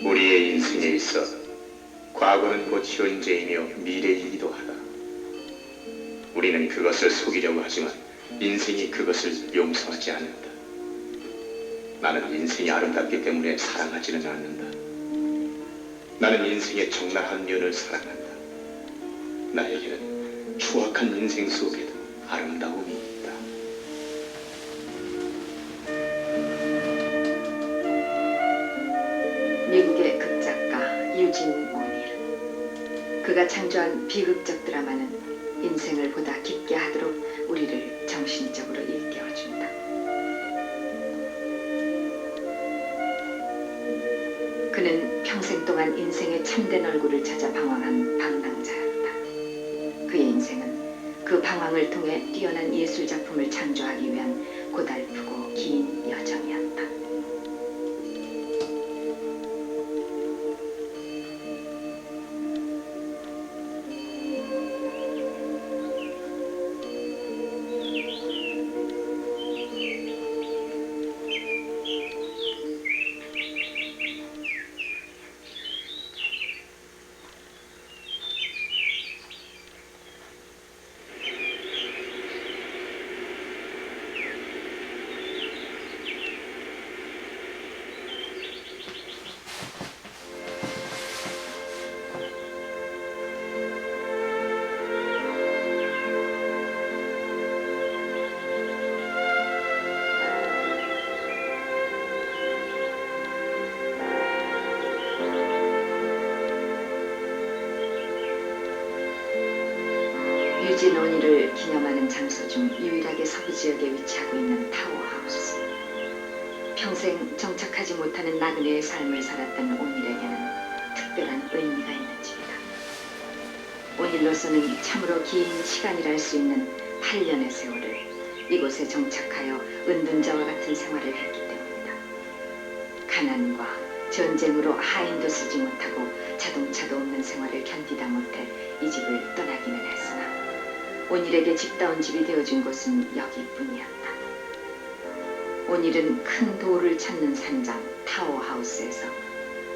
우리의 인생에 있어 과거는 곧 현재이며 미래이기도 하다. 우리는 그것을 속이려고 하지만 인생이 그것을 용서하지 않는다. 나는 인생이 아름답기 때문에 사랑하지는 않는다. 나는 인생의 적나라한 면을 사랑한다. 나에게는 추악한 인생 속에도 아름다움이 있다. 미국의 극작가 유진 오닐. 그가 창조한 비극적 드라마는 인생을 보다 깊게 하도록 우리를 정신적으로 일깨워준다. 그는 평생 동안 인생의 참된 얼굴을 찾아 방황한 방랑자였다. 그의 인생은 그 방황을 통해 뛰어난 예술작품을 창조하기 위한 고달프고 긴 여정이었다. 유진 오닐을 기념하는 장소 중 유일하게 서부 지역에 위치하고 있는 타워하우스. 평생 정착하지 못하는 나그네의 삶을 살았던 오닐에게는 특별한 의미가 있는 집이다. 오닐로서는 참으로 긴 시간이랄 수 있는 8년의 세월을 이곳에 정착하여 은둔자와 같은 생활을 했기 때문이다. 가난과 전쟁으로 하인도 쓰지 못하고 자동차도 없는 생활을 견디다 못해 이 집을 떠나기는 했으나 오닐에게 집다운 집이 되어준 곳은 여기뿐이었다. 오닐은 큰 도를 찾는 산장 타워하우스에서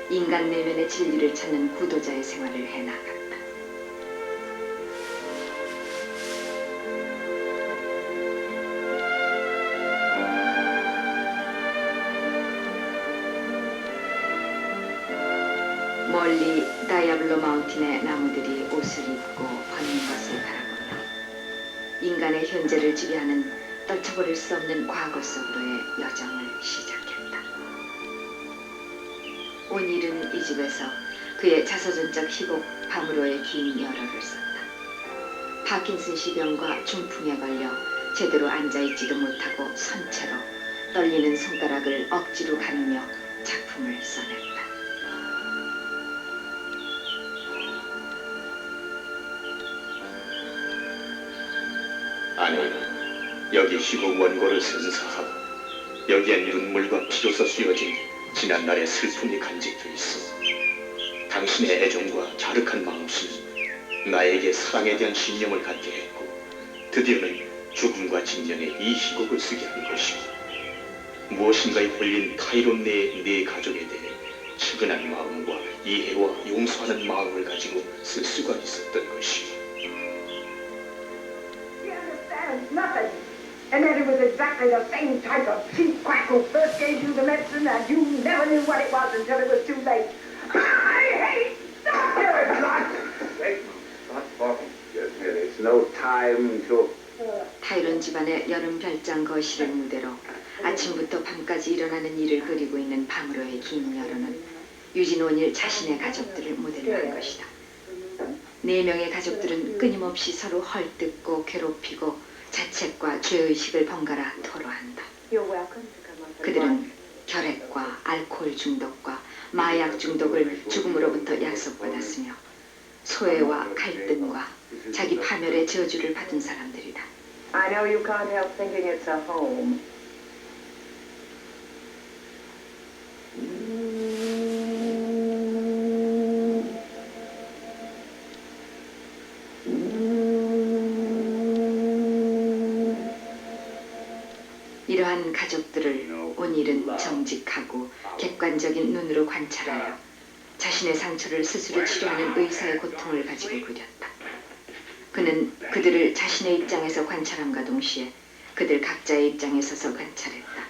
인간 내면의 진리를 찾는 구도자의 생활을 해나갔다. 멀리 다이아블로 마운틴의 나무들이 옷을 입고 걷는 것을 바라보며 인간의 현재를 지배하는 떨쳐버릴 수 없는 과거 속으로의 여정을 시작했다. 오닐은 이 집에서 그의 자서전적 희곡 밤으로의 긴 열흘을 썼다. 파킨슨시 병과 중풍에 걸려 제대로 앉아있지도 못하고 선체로 떨리는 손가락을 억지로 가누며 작품을 써냈다. 아니, 여기 희곡 원고를 선사하고 여기엔 눈물과 피로서 쓰여진 지난날의 슬픔이 간직돼 있어. 당신의 애정과 자륵한 마음씀이 나에게 사랑에 대한 신념을 갖게 했고 드디어는 죽음과 직면에 이 희곡을 쓰게 한 것이고 무엇인가에 홀린 타이론 내의 네 가족에 대해 측은한 마음과 이해와 용서하는 마음을 가지고 쓸 수가 있었던 것이고. Nothing. And that it was exactly the same type of cheap quack who first gave you the medicine and you never knew what it was until it was too late. I hate doctors! Wait, stop talking. It's no time to... 타이론 집안의 여름 별장 거실의 무대로 아침부터 밤까지 일어나는 일을 그리고 있는 밤으로의 긴 여름은 유진 오닐 자신의 가족들을 모델로 한 것이다. 4명의 가족들은 끊임없이 서로 헐뜯고 괴롭히고 자책과 죄의식을 번갈아 토로한다. 그들은 결핵과 알코올 중독과 마약 중독을 죽음으로부터 약속받았으며 소외와 갈등과 자기 파멸의 저주를 받은 사람들이다. I know you can't help thinking it's a home. 이러한 가족들을 오닐은 정직하고 객관적인 눈으로 관찰하여 자신의 상처를 스스로 치료하는 의사의 고통을 가지고 그렸다. 그는 그들을 자신의 입장에서 관찰함과 동시에 그들 각자의 입장에 서서 관찰했다.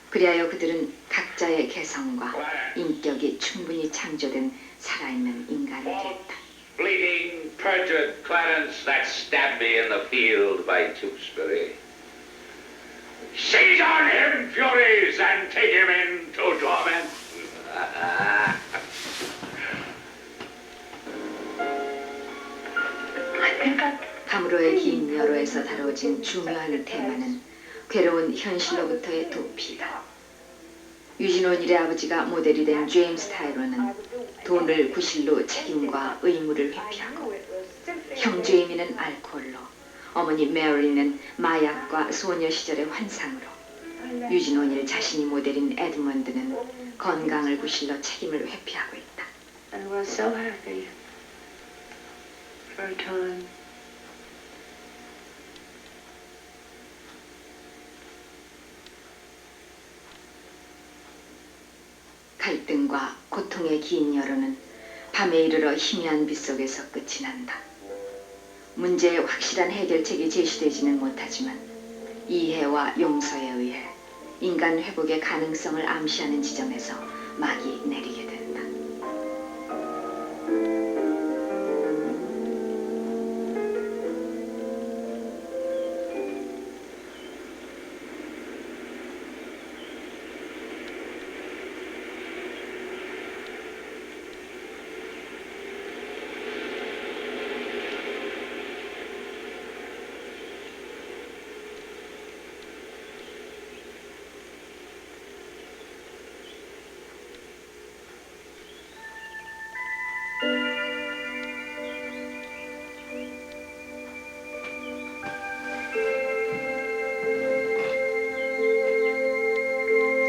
그리하여 그들은 각자의 개성과 인격이 충분히 창조된 살아있는 인간이 됐다. Bleeding, perjured Clarence that stabbed me in the field by Tewkesbury. Seize on him, Furies, and take him into torment. 파므로의 긴 여로에서 다뤄진 중요한 테마는 괴로운 현실로부터의 도피다. 유진 오닐의 아버지가 모델이 된 제임스 타이러는 돈을 구실로 책임과 의무를 회피하고, 형 제이미는 알코올로, 어머니 메리는 마약과 소녀 시절의 환상으로, 유진 오닐 자신이 모델인 에드먼드는 건강을 구실로 책임을 회피하고 있다. And was so happy for a time. 갈등과 고통의 긴 여로는 밤에 이르러 희미한 빛 속에서 끝이 난다. 문제의 확실한 해결책이 제시되지는 못하지만 이해와 용서에 의해 인간 회복의 가능성을 암시하는 지점에서 막이 내리게 된다.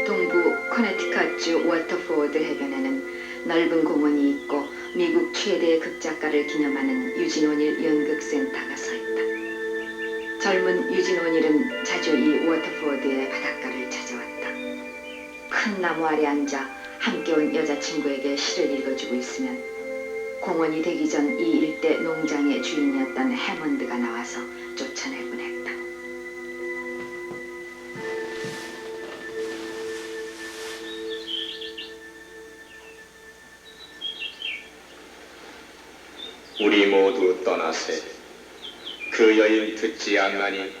동부 커네티컷주 워터포드 해변에는 넓은 공원이 있고 미국 최대 극작가를 기념하는 유진 오닐 연극센터가 서 있다. 젊은 유진 오닐은 자주 이 워터포드의 바닷가를 찾아왔다. 큰 나무 아래 앉아 함께 온 여자친구에게 시를 읽어주고 있으면 공원이 되기 전 이 일대 농장의 주인이었던 해먼드가 나와서 쫓아내곤 했다. 우리 모두 떠나세. 그 여인 듣지 않나니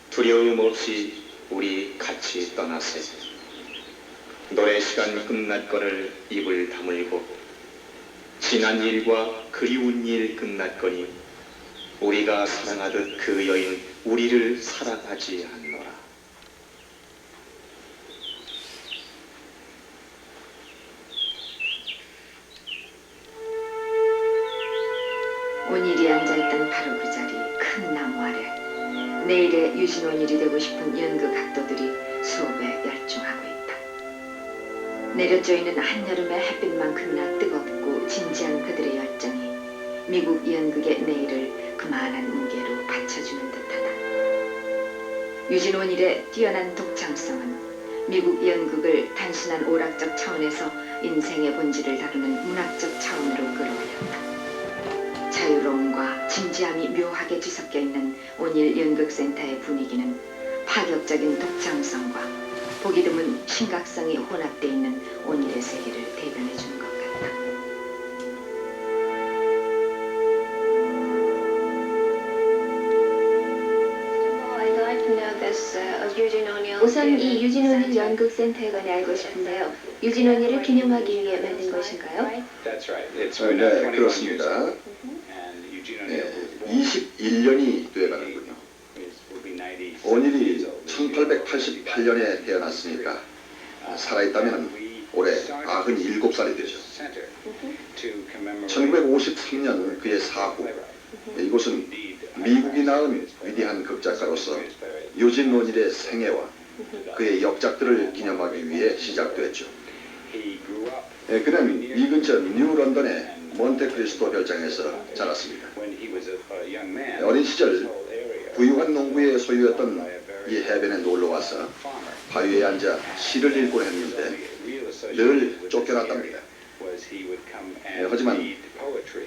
두려움 없이 우리 같이 떠나세. 노래 시간 끝났거늘 입을 다물고 지난 일과 그리운 일 끝났거니 우리가 사랑하듯 그 여인 우리를 사랑하지 않노라. 오닐이 앉아있던 바로 그 자리 큰 나무 아래 내일의 유진 오닐이 되고 싶은 연극 학도들이 수업에 열중하고 있다. 내려져있는 한여름의 햇빛만큼이나 뜨겁고 진지한 그들의 열정이 미국 연극의 내일을 그만한 무게로 받쳐주는 듯하다. 유진 오닐의 뛰어난 독창성은 미국 연극을 단순한 오락적 차원에서 인생의 본질을 다루는 문학적 차원으로 끌어올렸다. 자유로움과 진지함이 묘하게 뒤섞여 있는 오닐 연극센터의 분위기는 파격적인 독창성과 보기 드문 심각성이 혼합되어 있는 오닐의 세계를 대변해 주는 것 같다. I'd like to know this Eugene O'Neill. 우선 이 유진 오닐 연극센터에 관해 알고 싶은데요. 유진 오닐을 기념하기 위해 만든 것인가요? That's right. It's 네, 그렇습니다. 네, 21년이 돼가는군요. 오닐이 1888년에 태어났으니까 살아있다면 올해 97살이 되죠. 1953년 그의 사후, 이곳은 미국이 낳은 위대한 극작가로서 유진 오닐의 생애와 그의 역작들을 기념하기 위해 시작됐죠. 그는 이 근처 뉴 런던의 몬테크리스토 별장에서 자랐습니다. 어린 시절 부유한 농부의 소유였던 이 해변에 놀러와서 바위에 앉아 시를 읽곤 했는데 늘 쫓겨났답니다. 하지만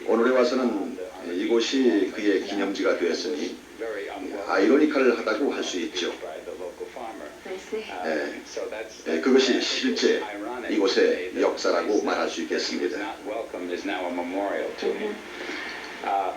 오늘에 와서는 이곳이 그의 기념지가 되었으니 아이러니컬하다고 할 수 있죠. 그것이 실제 이곳의 역사라고 말할 수 있겠습니다.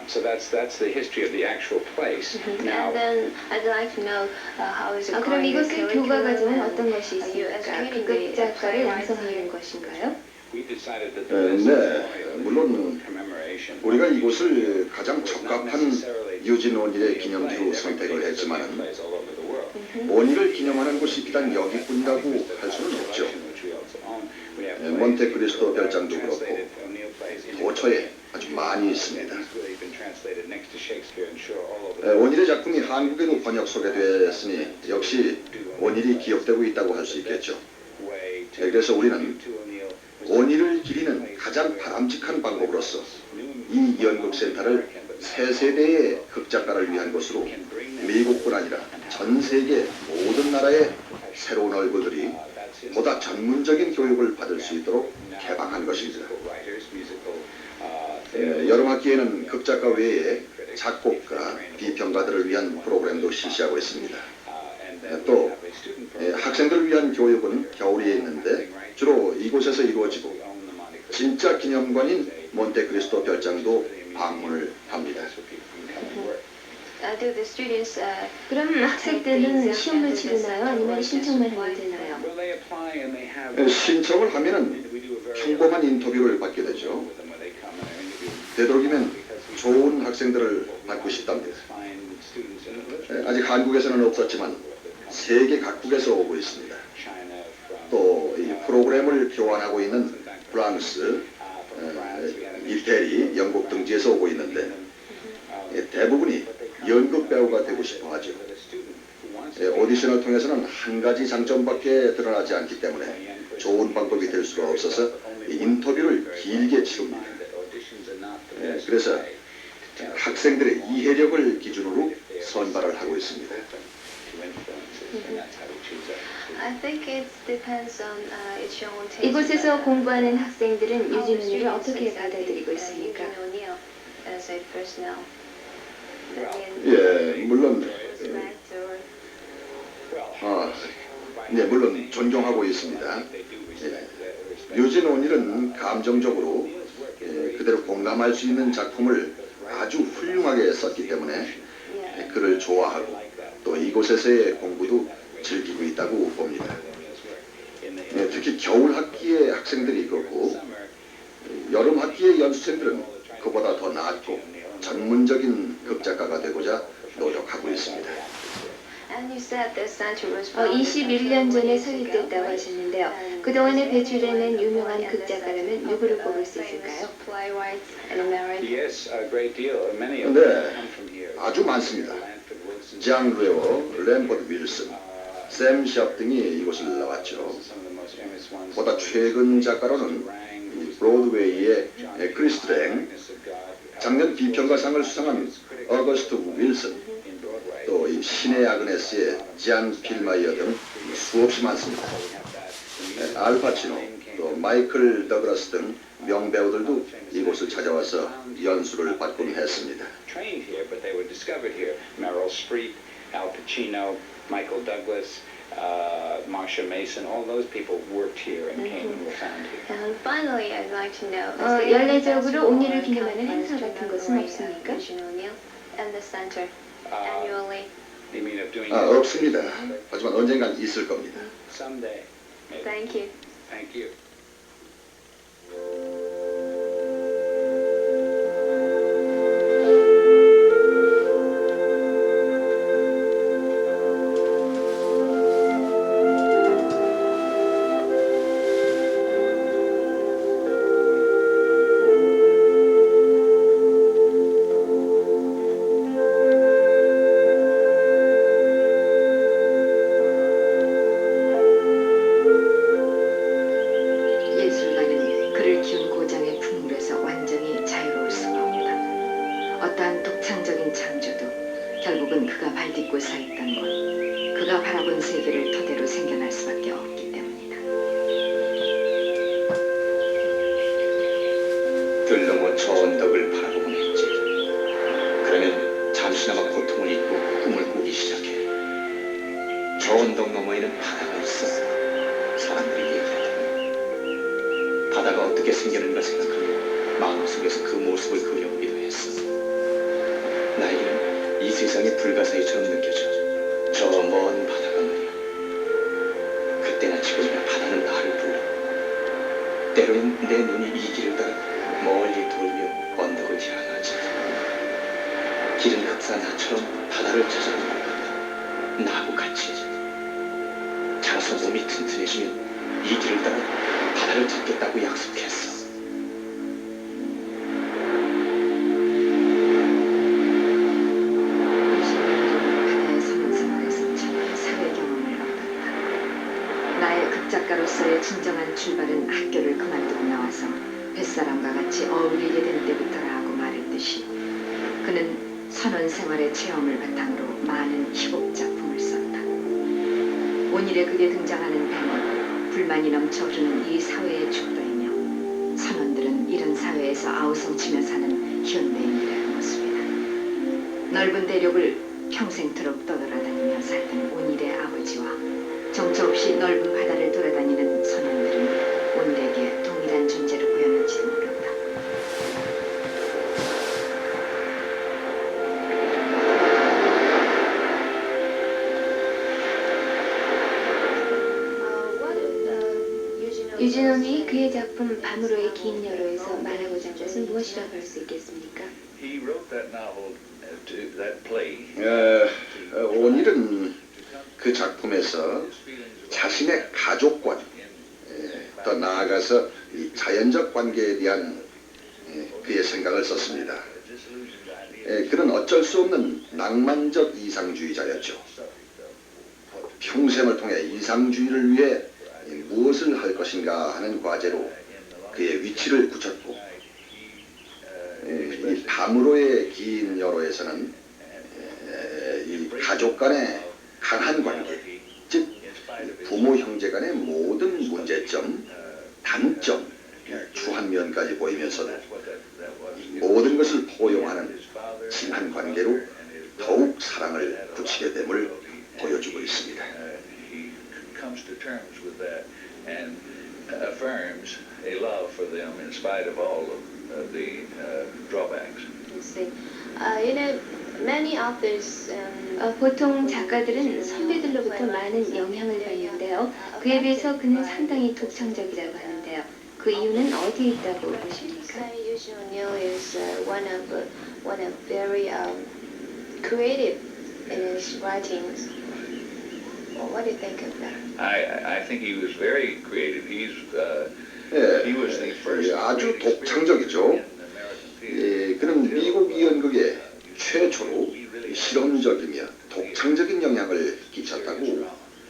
So that's the history of the actual place. Now, And then I'd like to know how is it 그럼 going? 이곳의 교과 과정은 어떤 것이 Are you 있습니까? educating 극 the 작가를 playwrights 양성하는 here? 것인가요? we decided that 네, 물론 commemoration 우리가 이곳을 가장 적합한 유진 원일의 기념지로 선택을 했지만은 원일을 기념하는 곳이 비단 여기뿐이라고 할 수는 없죠. 몬테크리스토 별장도 그렇고 도처에 아주 많이 있습니다. 원일의 작품이 한국에도 번역 소개되었으니 역시 원일이 기억되고 있다고 할 수 있겠죠. 그래서 우리는 원일을 기리는 가장 바람직한 방법으로서 이 연극센터를 새 세대의 극작가를 위한 곳으로 미국뿐 아니라 전 세계 모든 나라의 새로운 얼굴들이 보다 전문적인 교육을 받을 수 있도록 개방한 것입니다. 여름 학기에는 극작가 외에 작곡가, 비평가들을 위한 프로그램도 실시하고 있습니다. 또 학생들을 위한 교육은 겨울에 있는데 주로 이곳에서 이루어지고 진짜 기념관인 몬테크리스토 별장도 방문을 합니다. Do the students 그럼 학생들은 시험을 치르나요? 아니면 신청만 하면 되나요? 신청을 하면은 평범한 인터뷰를 받게 되죠. 되도록이면 좋은 학생들을 받고 싶답니다. 아직 한국에서는 없었지만 세계 각국에서 오고 있습니다. 또 이 프로그램을 교환하고 있는 프랑스, 이태리, 영국 등지에서 오고 있는데 대부분이 연극 배우가 되고 싶어 하죠. 오디션을 통해서는 한 가지 장점밖에 드러나지 않기 때문에 좋은 방법이 될 수가 없어서 인터뷰를 길게 치릅니다. 그래서 학생들의 이해력을 기준으로 선발을 하고 있습니다. I think it depends on its own taste. 이곳에서 공부하는 학생들은 유진 언니를 어떻게 받아들이고 있습니까? As a personnel. 물론 물론 존경하고 있습니다. 유진 오닐은 감정적으로 그대로 공감할 수 있는 작품을 아주 훌륭하게 썼기 때문에 그를 좋아하고 또 이곳에서의 공부도 즐기고 있다고 봅니다. 특히 겨울 학기의 학생들이 그렇고 여름 학기의 연수생들은 그보다 더 낫고 전문적인 극작가가 되고자 노력하고 있습니다. And you said the center was 21년 전에 설립됐다고 하셨는데요. 그동안에 배출되는 유명한 극작가라면 누구를 꼽을 수 있을까요? playwrights and American. yes, a great deal. Many of them come from here. 아주 많습니다. 장 레오, 램버드 윌슨, 샘 샵 등이 이곳을 나왔죠. Some of the most famous ones. 보다 최근 작가로는 이 브로드웨이의 크리스 랭, 작년 비평가상을 수상한 어거스트 윌슨, 또 이 신의 아그네스의 지안 필마이어 등 수없이 많습니다. 알파치노, 또 마이클 더글라스 등 명배우들도 이곳을 찾아와서 연수를 받곤 했습니다. Trained here, but they were discovered here. Meryl Streep, Al Pacino, Michael Douglas, Marsha Mason, all those people worked here and came and were found here. And finally, I'd like to know. 연례적으로 옹리를 기념하는 행사 같은 것은 없습니까? Eugene O'Neill and the center annually. You mean of doing 없습니다. 하지만 언젠간 있을 겁니다. someday? Maybe. Thank you. Thank you. 예술가는 그를 키운 저 언덕을 바라보곤 했지. 그러면 잠시나마 고통을 잊고 꿈을 꾸기 시작해. 저 언덕 너머에는 바다가 있어. 사람들이 얘기하더니 바다가 어떻게 생겼는가 생각하며 마음속에서 그 모습을 그려보기도 했어. 나에게는 이 세상이 불가사의처럼 느껴져. 저 먼 바다가 말이야. 그때나 지금이나 바다는 나를 불러. 때로는 내 눈이 이 길을 따라 멀리 돌며 언덕을 향하지. 길은 흡사 나처럼 바다를 찾아오는 것 같다. 나하고 같이. 자라서 몸이 튼튼해지면 이 길을 따라 바다를 찾겠다고 약속했어. 바다의 선원 생활에서 처음 사회 경험을 얻었다. 나의 극작가로서의 진정한 출발은 학교를 그만두고 나와서 뱃사람과 같이 어울리게 된 때부터라고 말했듯이 그는 선원 생활의 체험을 바탕으로 많은 희곡 작품을 썼다. 온일에 그게 등장하는 배는 불만이 넘쳐 흐르는 이 사회의 축도이며 선원들은 이런 사회에서 아우성치며 사는 현대인들의 모습이다. 넓은 대륙을 평생토록 떠돌아다니며 살던 온일의 아버지와 정처 없이 넓은 바다를 돌아다니는 선원들은 온일에게 동일한 존재로 보였는지도 모른다. 유진원이 그의 작품 밤으로의 긴 여로에서 말하고자 한 것은 무엇이라고 할 수 있겠습니까? He wrote that novel, that play. 오닐은 그 작품에서 자신의 가족관, 더 나아가서 이 자연적 관계에 대한 그의 생각을 썼습니다. 그는 어쩔 수 없는 낭만적 이상주의자였죠. 평생을 통해 이상주의를 위해 무엇을 할 것인가 하는 과제로 그의 위치를 굳혔고, 이 밤으로의 긴 여로에서는 이 가족 간의 강한 관계, 즉 부모 형제 간의 모든 문제점, 단점, 주한면까지 보이면서도 모든 것을 포용하는 진한 관계로 더욱 사랑을 붙이게 됨을 보여주고 있습니다. Comes to terms with that and affirms a love for them in spite of all of the drawbacks. Many authors, 보통 작가들은 선배들로부터 많은 영향을 받는데요. 그에 비해서 그는 상당히 독창적이라고 하는데요. 그 이유는 어디에 있다고 보십니까? Eugene O'Neill is one of very creative in his writings. Well, what do you think of that? I think he was very creative. He was the first. 아주 독창적이죠. 그는 미국 연극의 최초로 실험적이며 독창적인 영향을 끼쳤다고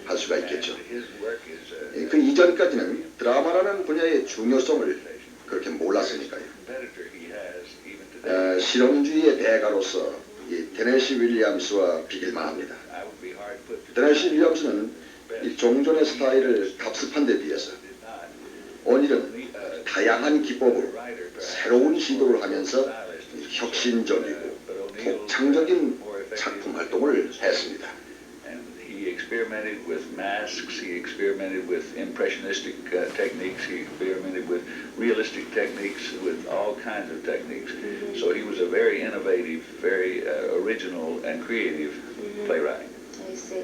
할 수가 있겠죠. 그 이전까지는 드라마라는 분야의 중요성을 그렇게 몰랐으니까요. 실험주의의 대가로서 이 테네시 윌리엄스와 비길만 합니다. 테네시 윌리엄스는 이 종전의 스타일을 답습한 데 비해서 오닐은 다양한 기법으로 새로운 시도를 하면서 혁신적이고 독창적인 작품 활동을 했습니다. He experimented with masks, he experimented with impressionistic techniques, he experimented with realistic techniques, with all kinds of techniques. So he was a very innovative, very original and creative playwright. I see.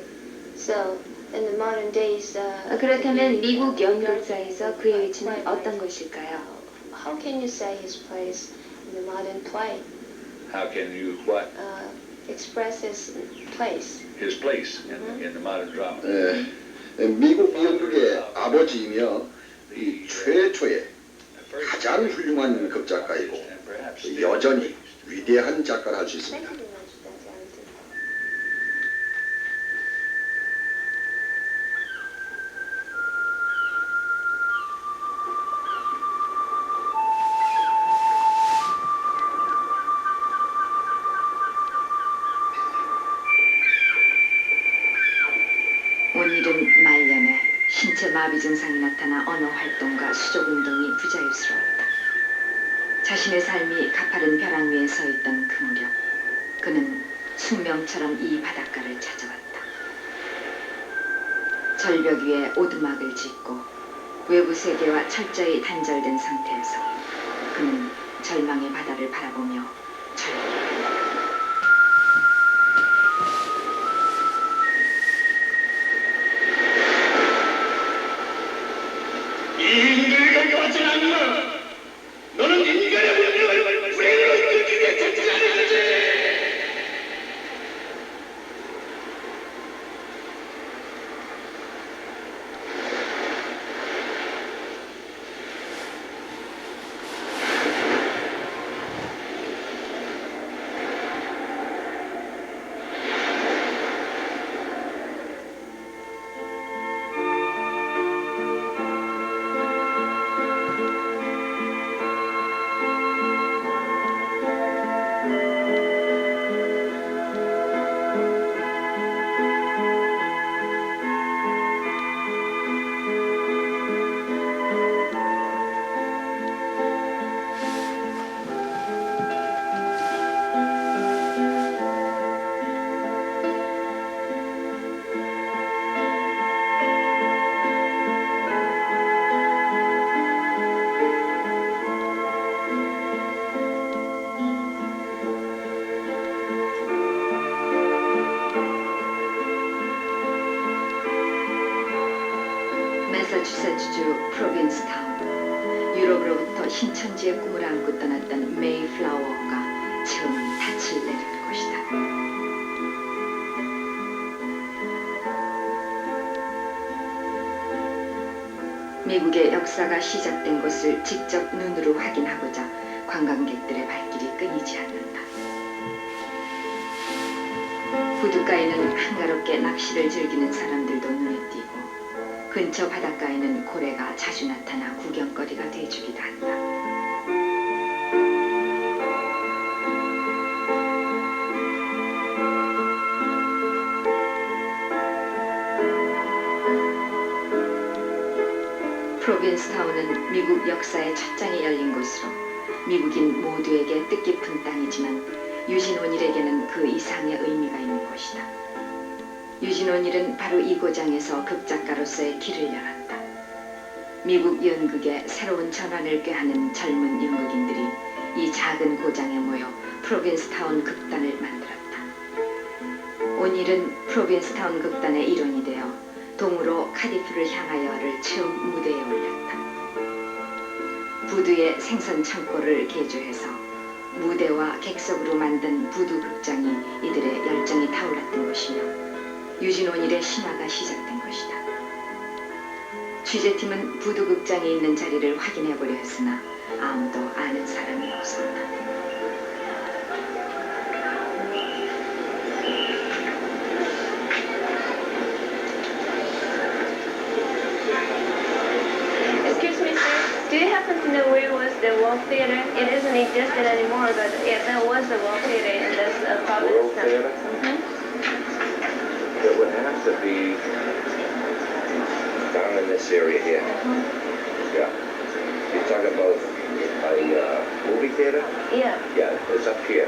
So, in the modern days, 그렇다면 미국 연극사에서 그의 위치는 어떤 것일까요? how can you say his place in the modern play? How can you what? Express his place. His place in the modern drama. 미국 연극의 아버지이며 이 최초의 가장 훌륭한 극작가이고 여전히 위대한 작가를 할 수 있습니다. Thank you very much, Dr. Ellington. 온일은 말년에 신체 마비 증상이 나타나 언어 활동과 수족 운동이 부자유스러웠다. 자신의 삶이 가파른 벼랑 위에 서 있던 그 무렵 그는 숙명처럼 이 바닷가를 찾아왔다. 절벽 위에 오두막을 짓고 외부 세계와 철저히 단절된 상태에서 그는 절망의 바다를 바라보며 절망했다. 인간을 가져왔지 않나? 너는 인간의 불행을 이끌기 위해 존재하는 거지. 매사추세츠주 프로빈스타운, 유럽으로부터 신천지의 꿈을 안고 떠났던 메이플라워가 처음 닻을 내린 곳이다. 미국의 역사가 시작된 곳을 직접 눈으로 확인하고자 관광객들의 발길이 끊이지 않는다. 부둣가에는 한가롭게 낚시를 즐기는 사람들도 눈에 띄고 근처 바닷가에는 고래가 자주 나타나 구경거리가 돼주기도 한다. 프로빈스타운은 미국 역사의 첫 장이 열린 곳으로 미국인 모두에게 뜻깊은 땅이지만 유진 오닐에게는 그 이상의 의미가 있는 곳이다. 유진 오닐은 바로 이 고장에서 극작가로서의 길을 열었다. 미국 연극의 새로운 전환을 꾀하는 젊은 연극인들이 이 작은 고장에 모여 프로빈스타운 극단을 만들었다. 오닐은 프로빈스타운 극단의 일원이 되어 동으로 카디프를 향하여를 처음 무대에 올렸다. 부두의 생선 창고를 개조해서 무대와 객석으로 만든 부두 극장이 이들의 열정이 타올랐던 것이며 유진 오닐의 신화가 시작된 것이다. 취재팀은 부두 극장이 있는 자리를 확인해 보려 했으나 아무도 아는 사람이 없었다. Excuse me, sir. Do you happen to know where was the Wolf Theater? It isn't existed anymore, but yeah, there was a Wolf Theater in this province. Wolf Theater? It would have to be down in this area here. Yeah. You're talking about a movie theater? Yeah. Yeah, it's up here.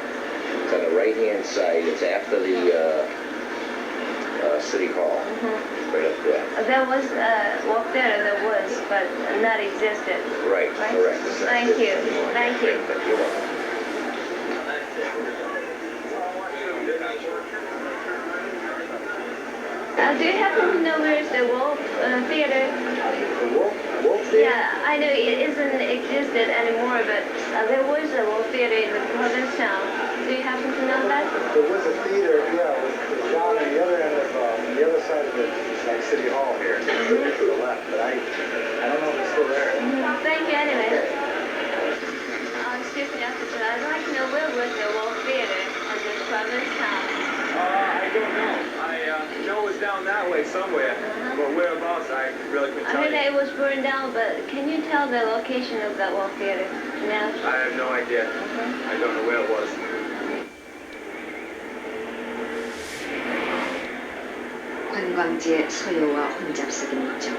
It's on the right-hand side. It's after the City Hall. Right up there. There was a Wolf Theater, there was, but not existed. Right, correct. Thank you. Thank you. You're welcome. Do you happen to know where is the Wolf Theater? The Wolf Theater? Yeah, I know it isn't existed anymore, but there was a Wolf Theater in the province town. Do you happen to know that? There was a theater, yeah, it was down on the other end of, the other side of the City Hall here, to the left, but I don't know if it's still there. Thank you anyway. Excuse me, officer, I'd like to know where was the Wolf Theater in this province town? I don't know. I know it was down that way somewhere, but whereabouts I really couldn't I tell heard you. that it was burned down, but can you tell the location of that Wolf Theater now? I have no idea. I don't know where it was. 관광지의 소요와 혼잡석의 목적,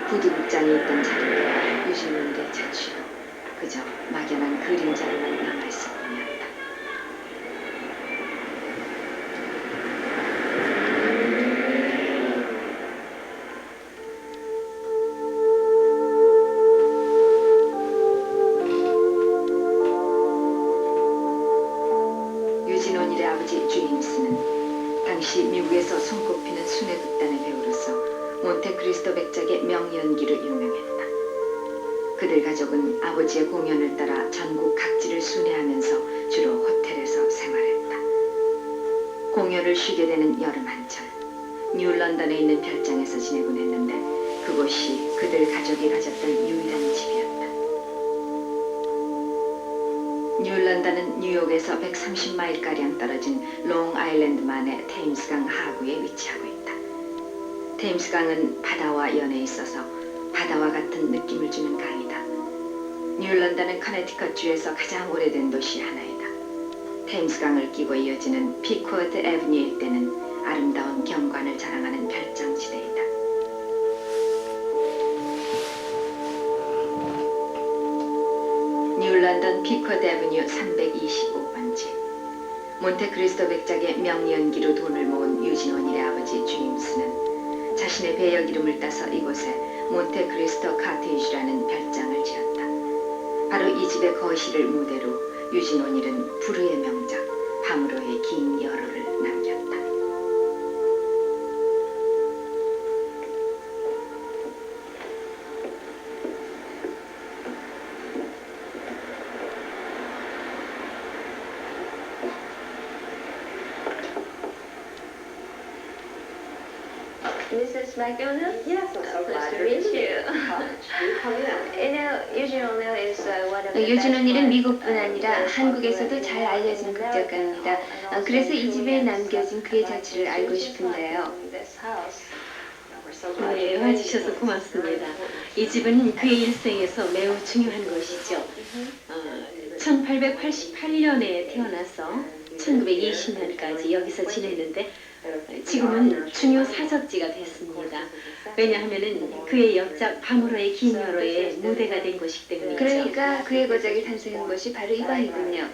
부두극장이 있던 자리를 유진원들의 자취로 그저 막연한 그림자를 그들 가족은 아버지의 공연을 따라 전국 각지를 순회하면서 주로 호텔에서 생활했다. 공연을 쉬게 되는 여름 한철, 뉴런던에 있는 별장에서 지내곤 했는데 그곳이 그들 가족이 가졌던 유일한 집이었다. 뉴런던은 뉴욕에서 130마일가량 떨어진 롱아일랜드만의 테임스강 하구에 위치하고 있다. 테임스강은 바다와 연에 있어서 바다와 같은 느낌을 주는 강이다. 뉴런던은 커네티컷주에서 가장 오래된 도시 하나이다. 테임스강을 끼고 이어지는 피코드 애브뉴 일대는 아름다운 경관을 자랑하는 별장지대이다. 뉴런던 피코드 애브뉴 325번지. 몬테크리스토 백작의 명연기로 돈을 모은 유진 원일의 아버지 주임스는 자신의 배역 이름을 따서 이곳에 몬테크리스토 카테이주라는 별장을 지었다. 바로 이 집의 거실을 무대로 유진 원일은 불후의 명작 밤으로의 긴 여로를 남겼다. Mrs. McDonald? Yes, I'm so glad Pleased to you're meet in. you. Come in. You know, Eugene O'Neill is one of the 유진 best 언니는 ones. 미국뿐 아니라 한국에서도 잘 알려진 극작가입니다. 그래서 이 집에 남겨진 그의 자취를 알고 싶은데요. 네, 와주셔서 고맙습니다. 이 집은 그의 일생에서 매우 중요한 곳이죠. 1888년에 태어나서 1920년까지 여기서 지냈는데 지금은 중요 사적지가 됐습니다. 왜냐하면 그의 역작 밤으로의 긴 여로의 무대가 된 곳이기 때문이죠. 그러니까 그의 거작이 탄생한 것이 바로 이 방이군요.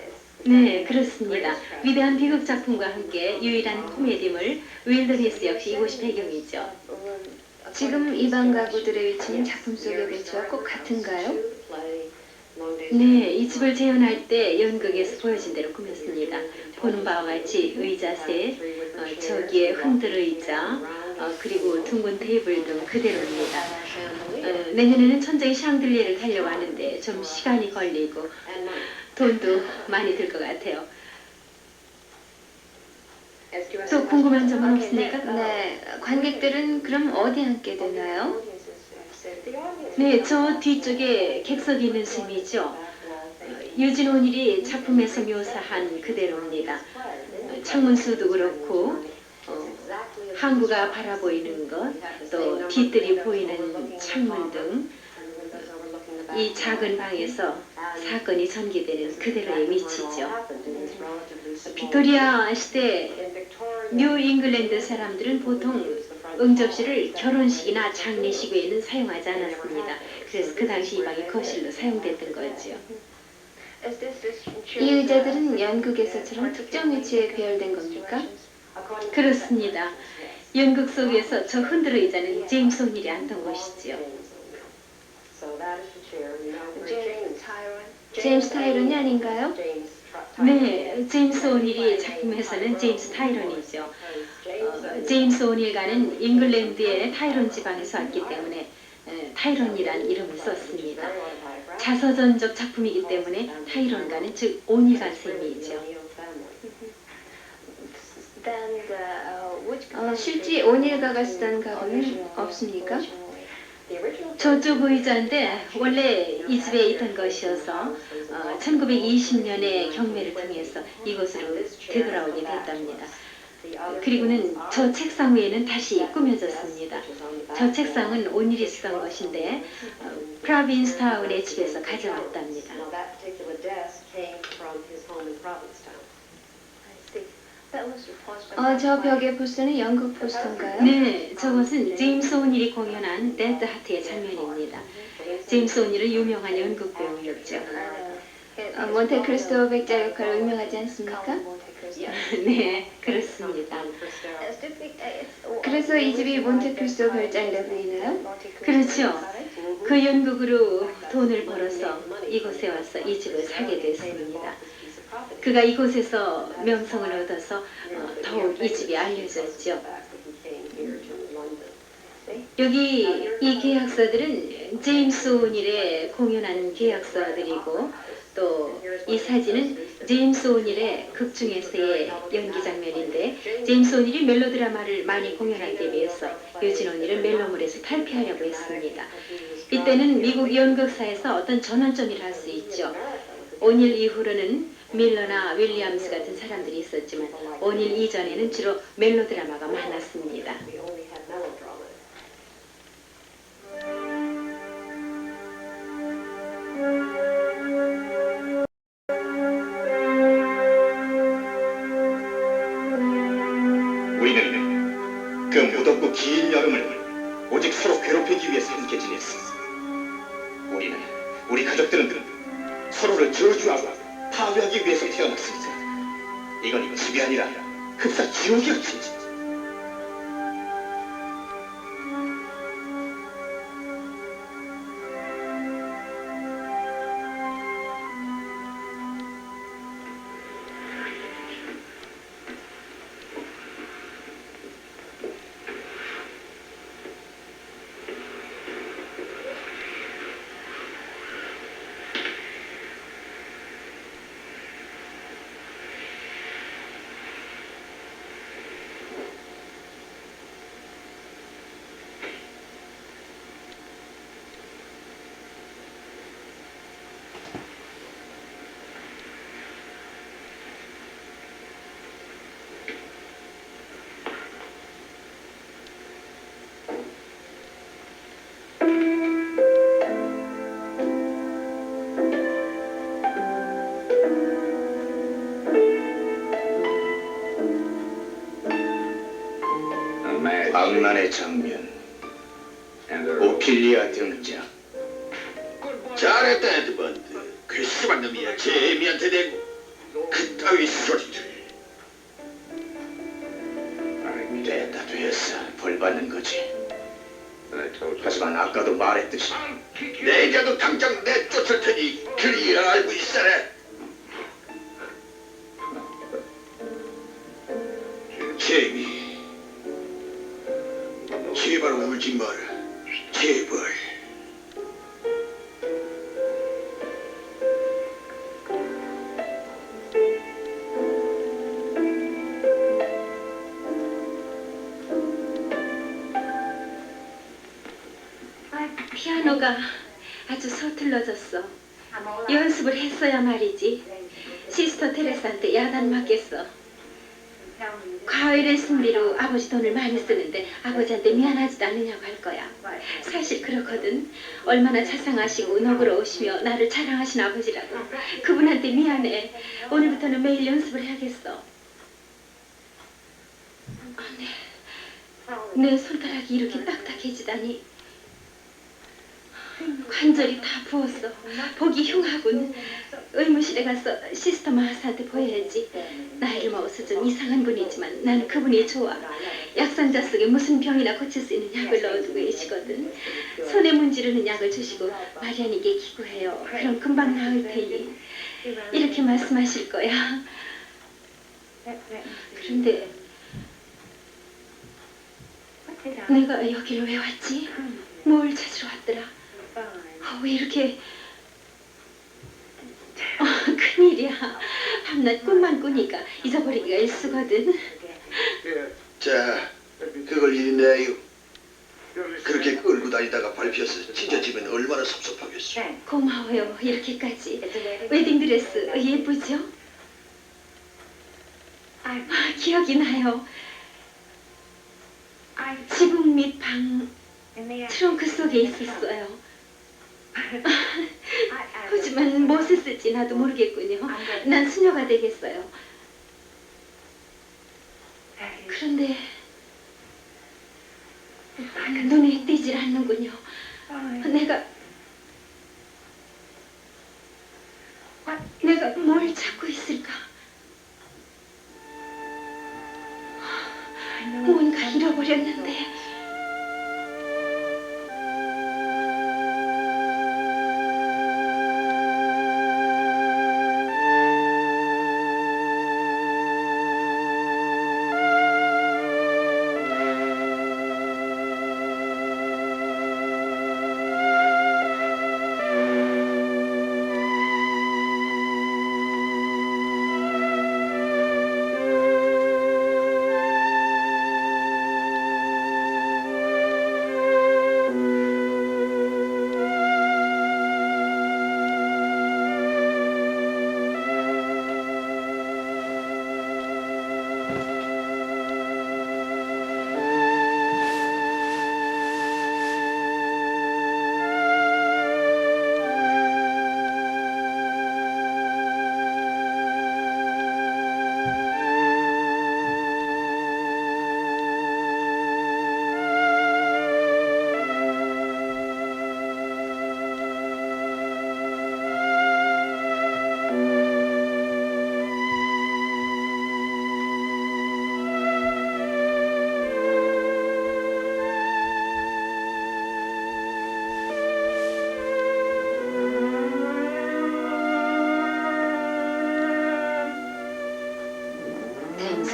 네, 그렇습니다. 위대한 비극 작품과 함께 유일한 코미디물 윌더니스 역시 이곳이 배경이죠. 지금 이 방 가구들의 위치는 작품 속의 배치와 꼭 같은가요? 네, 이 집을 재현할 때 연극에서 보여진 대로 꾸몄습니다. 보는 바와 같이 의자 셋, 저기에 흔들 의자, 그리고 둥근 테이블 등 그대로입니다. 내년에는 천장에 샹들리에를 달려고 하는데 좀 시간이 걸리고 돈도 많이 들 것 같아요. 또 궁금한 점은 없습니까? 네, 관객들은 그럼 어디 앉게 되나요? 네, 저 뒤쪽에 객석이 있는 셈이죠. 유진 온일이 작품에서 묘사한 그대로입니다. 창문수도 그렇고 항구가 바라보이는 것, 또 뒤뜰이 보이는 창문 등 이 작은 방에서 사건이 전개되는 그대로의 위치죠. 빅토리아 시대 뉴 잉글랜드 사람들은 보통 응접실을 결혼식이나 장례식 외에는 사용하지 않았습니다. 그래서 그 당시 이 방이 거실로 사용됐던 거죠. 이 의자들은 연극에서처럼 특정 위치에 배열된 겁니까? 그렇습니다. 연극 속에서 저 흔들 의자는 제임스 오닐이 앉던 곳이죠. 제임스 타이런이 아닌가요? 네, 제임스 오닐이 작품에서는 제임스 타이런이죠. 제임스 오닐가는 잉글랜드의 타이런 지방에서 왔기 때문에 타이런이란 이름을 썼습니다. 자서전적 작품이기 때문에 타이런가는 즉 오닐가 셈이죠. 실제 오닐가가 쓰던 가구는 없습니까? 저쪽 의자인데 원래 이 집에 있던 것이어서 1920년에 경매를 통해서 이곳으로 되돌아오게 됐답니다. 그리고는 저 책상 위에는 다시 꾸며졌습니다. 저 책상은 오닐이 쓰던 것인데 프라빈스타운의 집에서 가져왔답니다. 저 벽의 포스터는 연극 포스터인가요? 네, 저것은 제임스 오닐이 공연한 데드 하트의 장면입니다. 제임스 오닐은 유명한 연극 배우였죠. 몬테크리스토 백작 역할로 유명하지 않습니까? 네, 그렇습니다. 그래서 이 집이 몬테크리스토 별장이라 불리나요? 그렇죠. 그 연극으로 돈을 벌어서 이곳에 와서 이 집을 사게 됐습니다. 그가 이곳에서 명성을 얻어서 더욱 이 집이 알려졌죠. 여기 이 계약서들은 제임스 오닐의 공연한 계약서들이고 또 이 사진은 제임스 오닐의 극 중에서의 연기 장면인데 제임스 오닐이 멜로드라마를 많이 공연한 데 비해서 유진 오닐은 멜로물에서 탈피하려고 했습니다. 이때는 미국 연극사에서 어떤 전환점이라 할 수 있죠. 오닐 이후로는 밀러나 윌리엄스 같은 사람들이 있었지만 오닐 이전에는 주로 멜로드라마가 많았습니다. 우리는 그 무덥고 긴 여름을 오직 서로 괴롭히기 위해서 함께 지냈어. 우리 가족들은 서로를 저주하고 파괴하기 위해서 태어났으니까. 이건 집이 아니라 흡사 지옥이었지. 광란의 장면, 오피리아 등장. 잘했다, 에드먼드. 그 심한 놈이야. 제미한테 대고 그따위 소리를. 됐다, 됐어. 벌 받는 거지. 하지만 아까도 말했듯이 내가도 당장 내쫓을 테니 그리 알고 있어라. 제미, 제발 울지 마라. 제발. 피아노가 아주 서툴러졌어. 연습을 했어야 말이지. 시스터 테레사한테 야단 맞겠어. 과외 레슨비로 아버지 돈을 많이 쓰는데 아버지한테 미안하지도 않느냐고 할 거야. 사실 그렇거든. 얼마나 자상하시고 너그러우시며 나를 자랑하신 아버지라고. 그분한테 미안해. 오늘부터는 매일 연습을 해야겠어. 내 손가락이 이렇게 딱딱해지다니. 관절이 다 부었어. 보기 흉하군. 의무실에 가서 시스터 마하스한테 보여야지. 나이를 먹어서 좀 이상한 분이지만 난 그분이 좋아. 약상자 속에 무슨 병이나 고칠 수 있는 약을 넣어두고 계시거든. 손에 문지르는 약을 주시고 마리안에게 기구해요. 그럼 금방 나을 테니. 이렇게 말씀하실 거야. 그런데 내가 여기를 왜 왔지? 뭘 찾으러 왔더라? 왜 이렇게 큰일이야. 밤낮 꿈만 꾸니까 잊어버리기가 일쑤거든. 자, 그걸 이리 내요. 그렇게 끌고 다니다가 밟혀서 찢어지면 얼마나 섭섭하겠어. 고마워요. 이렇게까지. 웨딩드레스 예쁘죠? 기억이 나요. 지붕 밑 방 트렁크 속에 있었어요. 하지만 무엇을 쓸지 나도 모르겠군요. 난 수녀가 되겠어요. 그런데 눈에 띄질 않는군요. 내가 뭘 찾고 있을까? 뭔가 잃어버렸는데.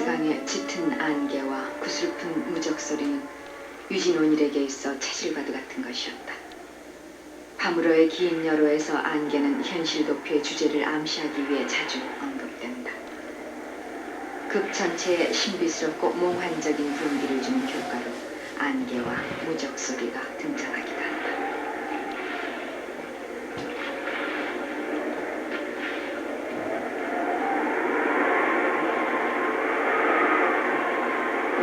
미스트강의 짙은 안개와 구슬픈 무적 소리는 유진 온일에게 있어 차질과도 같은 것이었다. 파무로의 긴 여로에서 안개는 현실 도표의 주제를 암시하기 위해 자주 언급된다. 극 전체에 신비스럽고 몽환적인 분위기를 주는 효과로 안개와 무적 소리가 등장하기도 한다.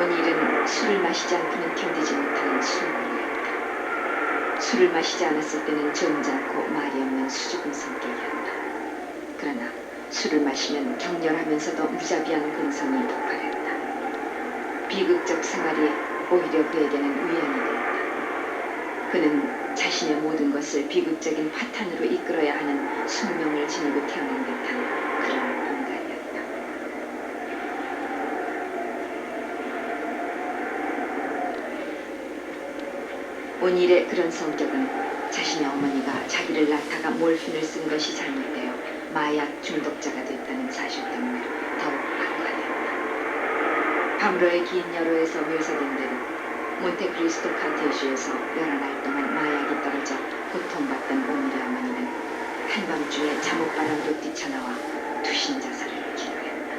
온일은 술을 마시지 않고는 견디지 못하는 술꾼이었다. 술을 마시지 않았을 때는 점잖고 말이 없는 수줍은 성격이었다. 그러나 술을 마시면 격렬하면서도 무자비한 근성이 폭발했다. 비극적 생활이 오히려 그에게는 위안이 되었다. 그는 자신의 모든 것을 비극적인 화탄으로 이끌어야 하는 숙명을 지니고 태어난 듯한 그런 인간이었다. 온일의 그런 성격은 자신의 어머니가 자기를 낳다가 몰핀을 쓴 것이 잘못되어 마약 중독자가 됐다는 사실 때문에 더욱 악화되었다. 파무로의 긴 여로에서 묘사된 대로 몬테크리스토 카테주에서 여러 날 동안 마약이 떨어져 고통받던 온일의 어머니는 한밤중에 잠옷바람도 뛰쳐나와 투신자살을 기도했다.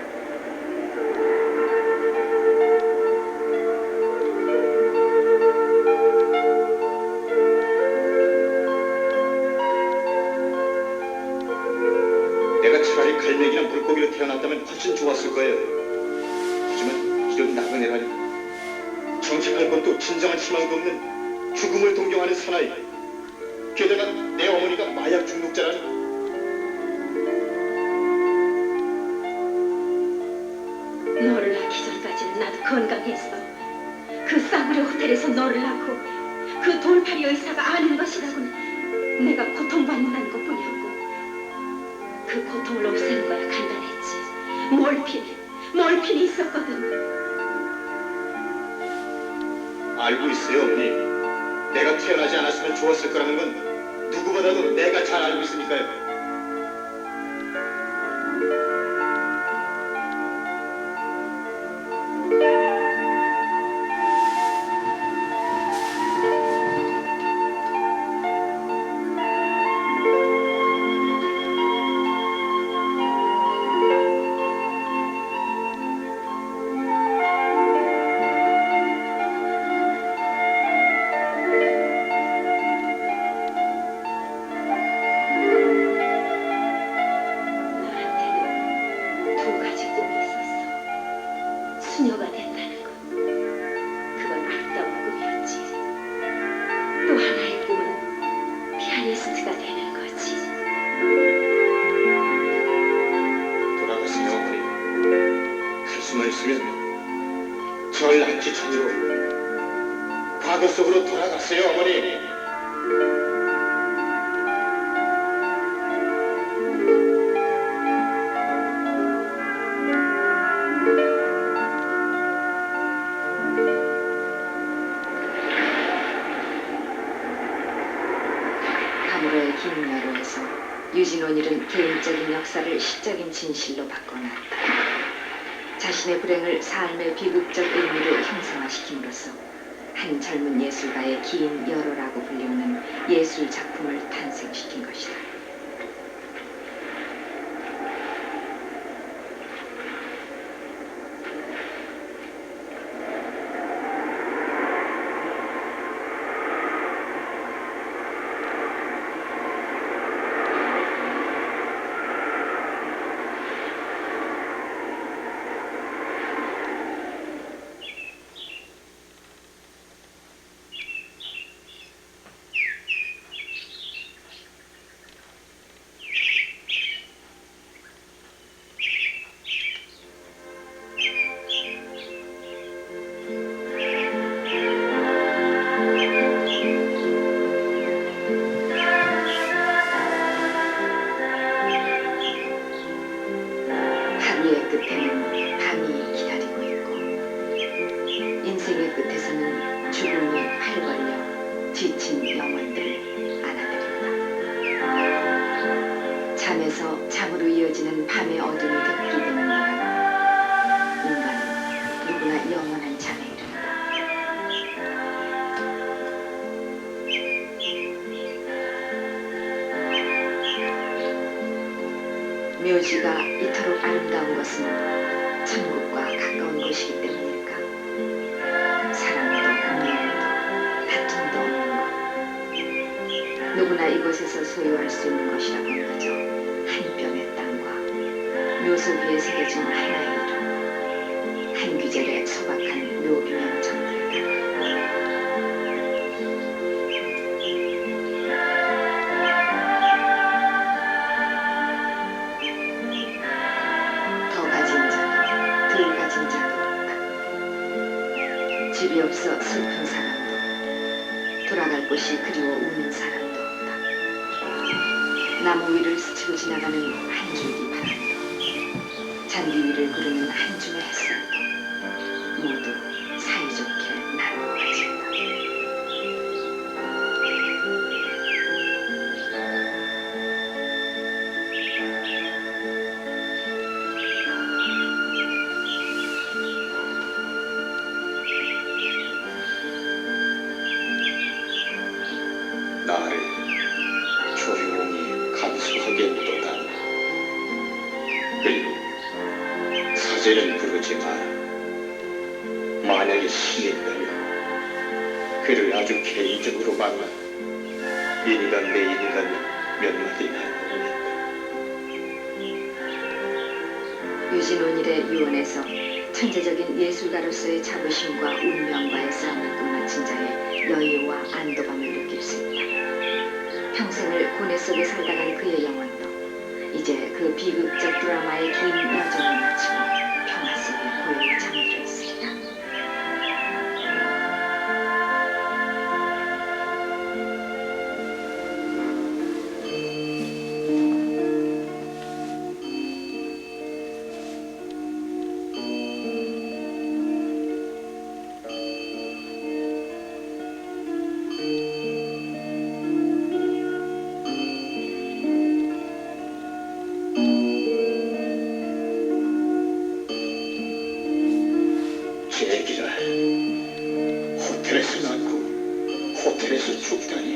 내가 차라리 갈매기나 물고기로 태어났다면 훨씬 좋았을 거예요. 하지만 이런 나그네라니. 정직할 것도 진정한 희망도 없는 죽음을 동경하는 사나이. 게다가 내 어머니가 마약 중독자라니. 너를 낳기 전까지는 나도 건강했어. 그 싸구려 호텔에서 너를 낳고 그 돌팔이 의사가 아는 것이라고는 내가 고통받는다는 것뿐이었고, 그 고통을 없애는 거야 간단했지. 몰핀이 있었거든. 알고 있어요, 어머니. 내가 태어나지 않았으면 좋았을 거라는 건 누구보다도 내가 잘 알고 있으니까요. 수녀가 된다는 것. 그건 아름다운 꿈이었지. 또 하나의 꿈은 피아니스트가 되는 거지. 돌아가세요, 어머니. 할 수만 있으면 절 낳기 전으로 과거 속으로 돌아가세요, 어머니. 파무로의 긴 여로에서 유진 온일은 개인적인 역사를 시적인 진실로 바꿔놨다. 자신의 불행을 삶의 비극적 의미로 형상화시킴으로써 한 젊은 예술가의 긴 여로라고 불리우는 예술 작품을 탄생시킨 것이다. 하루의 끝에는 밤이 기다리고 있고, 인생의 끝에서는 죽음이 팔 벌려 지친 영혼들을 안아드린다. 잠에서 잠으로 이어지는 밤의 어둠이 덮이게 되는 동안 인간은 영원한 잠에 이른다. 묘지가 이토록 아름다운 것은 천국과 가까운 곳이기 때문일까? 사랑도 미움도 다툼도 없는 것. 누구나 이곳에서 소유할 수 있는 것이라곤 그저 한 뼘의 땅과 묘소 위에 새겨진 하나의 이름, 한 귀절에 소박한 묘비면 정도이다. 더 가진 자도 덜 가진 자도 없다. 집이 없어 슬픈 사람도, 돌아갈 곳이 그리워 우는 사람도 없다. 나무 위를 스치고 지나가는 한 줄기 바람도, 잔디 위를 구르는 한 줌의 햇살도 모두 사이좋게 나를 가진다. 나를 조용히 간소하게 묻어다. 그리고 사제는 부르지 마라. 만약에 신인다면 그를 아주 개인적으로 만나 인간 내 인간 몇 마디 나누겠다. 유진 온일의 유언에서 천재적인 예술가로서의 자부심과 운명과의 싸움을 끝마친 자의 여유와 안도감을 느낄 수 있다. 평생을 고뇌 속에 살다간 그의 영혼도 이제 그 비극적 드라마의 긴 여정을 마치고 평화 속에 고요히 잠들어 있으리라. 제기라, 호텔에서 낳고 호텔에서 죽다니.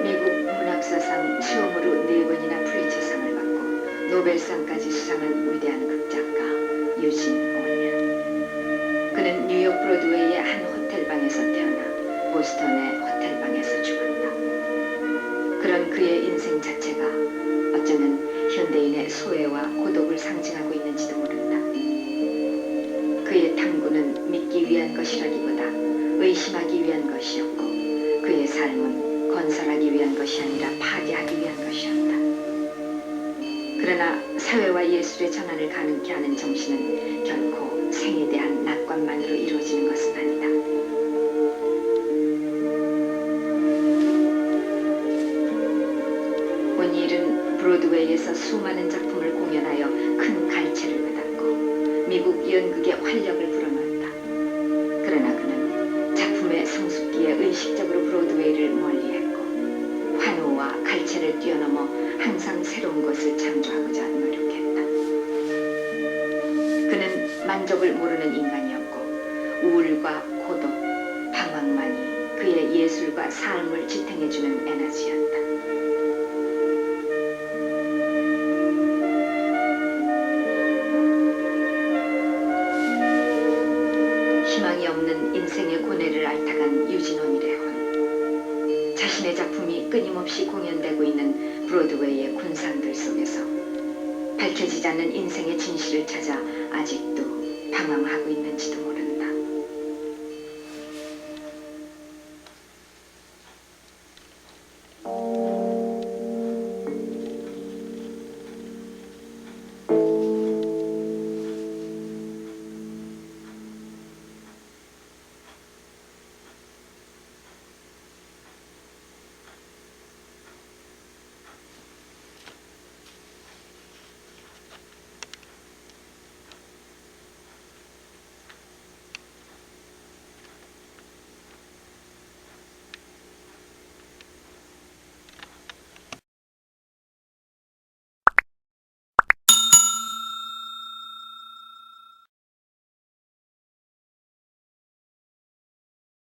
미국 문학사상 처음으로 4번이나 프리처상을 받고 노벨상까지 수상한 위대한 극작가 유진 온일. 그는 뉴욕 브로드웨이의 한 호텔방에서 태어나 보스턴의 호텔방에서 죽었다. 그런 그의 인생 자체가 어쩌면 현대인의 소외와 고독을 상징하고 있는지도 모른다. 그의 탐구는 믿기 위한 것이라기보다 의심하기 위한 것이었고, 그의 삶은 건설하기 위한 것이 아니라 파괴하기 위한 것이었다. 그러나 사회와 예술의 전환을 가능케 하는 정신은 결코 생에 대한 낙관만으로 이루어지는 것은 아니다. 온일은 브로드웨이에서 수많은 작품을 공연하여 큰 갈채를 받았고 미국 연극의 활력을 불어넣었다. 그러나 그는 작품의 성숙기에 의식적으로 브로드웨이를 멀리했고 환호와 갈채를 뛰어넘어 항상 새로운 것을 창조하고자 노력했다. 그는 만족을 모르는 인간이었고 우울과 고독, 방황만이 그의 예술과 삶을 지탱해주는 에너지였다. 희망이 없는 인생의 고뇌를 앓다간 유진 온일의 혼. 자신의 작품이 끊임없이 공연되고 있는 브로드웨이의 군상들 속에서 밝혀지지 않는 인생의 진실을 찾아 아직도 방황하고 있는지도